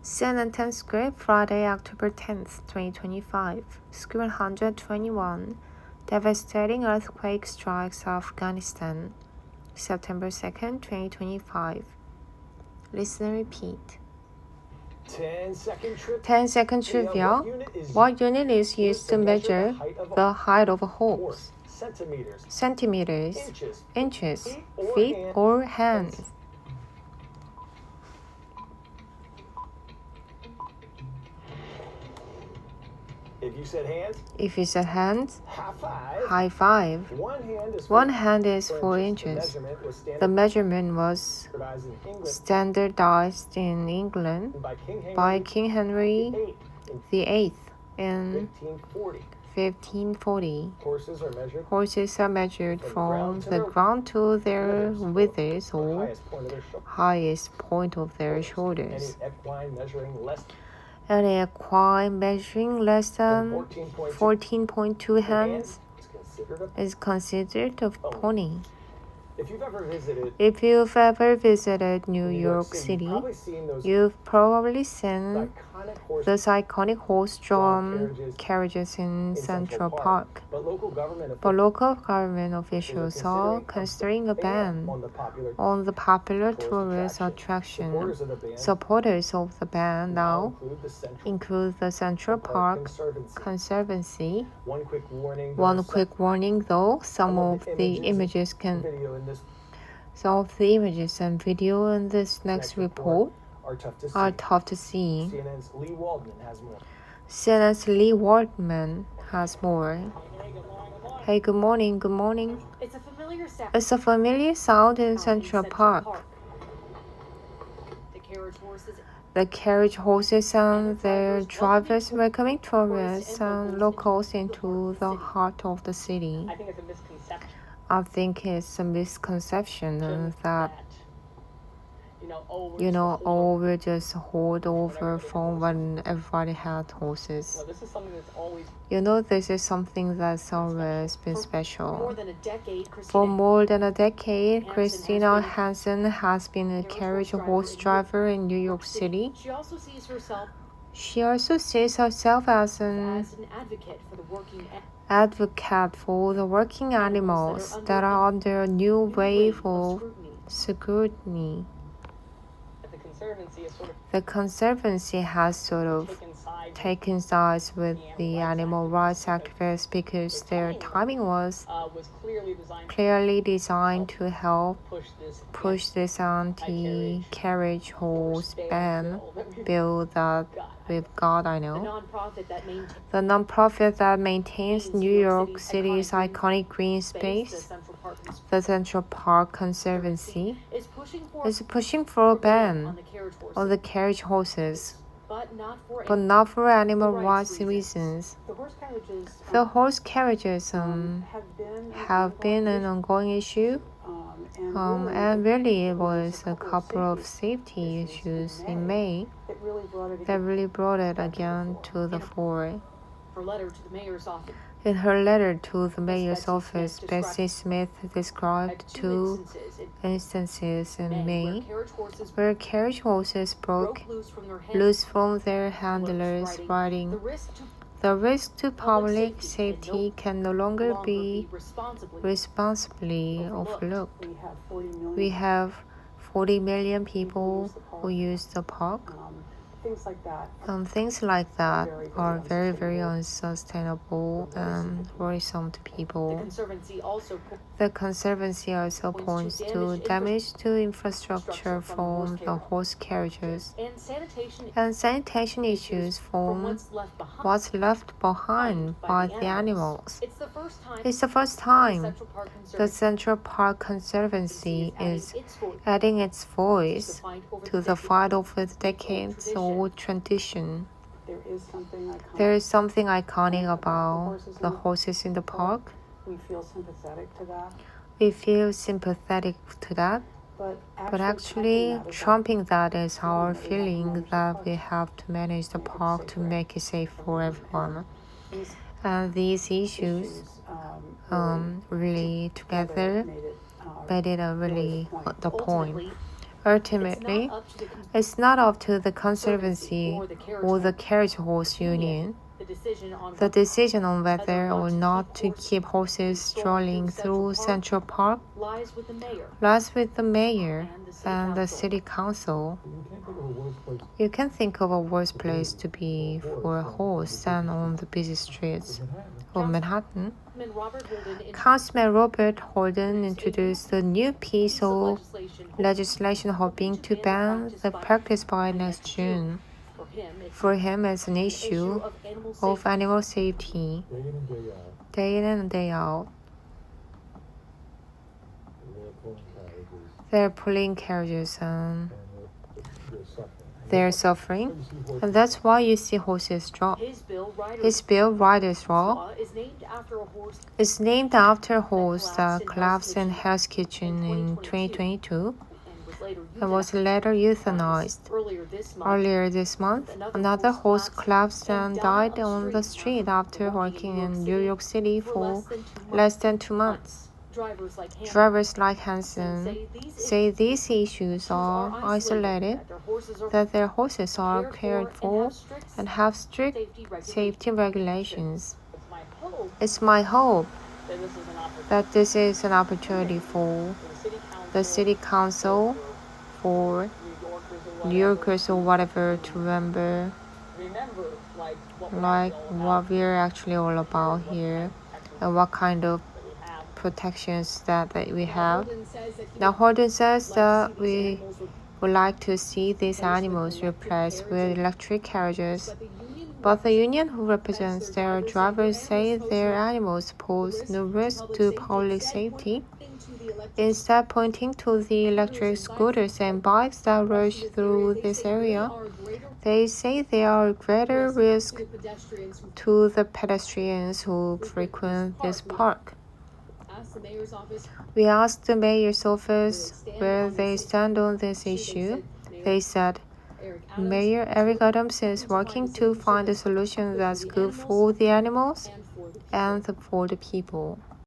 CNN10 script, Friday, October 10th, 2025. Script 121. Devastating earthquake strikes Afghanistan. September 2nd, 2025. Listen and repeat. 10-second trivia. What unit is used to measure the height of a horse? Centimeters, inches, feet, or hands? If you said hands, high five. One hand is 4 inches. The measurement was standardized in England by King Henry VIII in 1540. Horses are measured from the ground to their withers or highest point of their shoulders. An equine measuring less than 14.2 hands is considered a pony. If you've ever visited New York City, you've probably seen those iconic horse-drawn carriages in Central Park. But local government officials are considering a ban on the popular tourist attraction. Supporters of the ban now include the Central Park Conservancy. One quick warning though, some of the images and video in this next report are tough to see. CNN's Lee Waldman has more. Hey, good morning. It's a familiar sound in Central Park. The carriage horses and their drivers welcoming tourists and locals into the heart of the city. I think it's a misconception that all will just hold over from when everybody had horses. This is something that's always been special. For more than a decade, Christina Hansen has been a carriage horse driver in New York City. She also sees herself as an advocate for the working animals that are under a new wave of scrutiny. The Conservancy has sort of taken sides with the animal rights activists because their timing was clearly designed to help push this anti-carriage horse ban bill that we've got, The nonprofit that maintains New York City's iconic green space, the Central Park Conservancy, is pushing for a ban on the carriage horses, but not for animal rights reasons. The horse carriages have been an ongoing issue, and really it was a couple of safety issues in May that really brought it again to the fore. In her letter to the mayor's office, Bessie Smith described 2 instances in May where carriage horses broke loose from their handlers' riding. The risk to public safety can no longer be responsibly overlooked. We have 40 million people who use the park. Things like that are very, very unsustainable and worrisome to people. The Conservancy also points to damage to infrastructure from the horse carriages and sanitation issues from what's left behind by the animals. It's the first time the Central Park Conservancy is adding its voice to the fight over decades old tradition. There is something iconic about the horses in the park. We feel sympathetic to that. But actually, trumping that is our feeling that we have to manage the park to make it safe for everyone. And these issues really together made it the point. Ultimately, it's not up to the Conservancy or the carriage horse union. The decision on whether or not to keep horses strolling through Central Park lies with the mayor and the city council. You can think of a worse place to be for a horse than on the busy streets of Manhattan. Councilman Robert Holden introduced a new piece of legislation hoping to ban the practice by next June. For him, it's an issue of animal safety, day in and day out. They're pulling carriages and they're suffering, and that's why you see horses drop. His bill, Riders Law, is named after a horse that collapsed in Hell's Kitchen in 2022 and was later euthanized. Earlier this month, another horse collapsed and died on the street after working in New York City for less than 2 months. Drivers like Hansen say these issues are isolated, that their horses are cared for and have strict safety regulations. It's my hope that this is an opportunity for the city council, for New Yorkers or whatever to remember like what we're actually all about here and what kind of protections that we have. Now Holden says that we would like to see these animals replaced with electric carriages, but the union who represents their drivers say their animals pose no risk to public safety, instead pointing to the electric scooters and bikes that rush through this area. They say they are a greater risk to the pedestrians who frequent this park. We asked the mayor's office where they stand on this issue. They said, Mayor Eric Adams is working to find a solution that's good for the animals and for the people.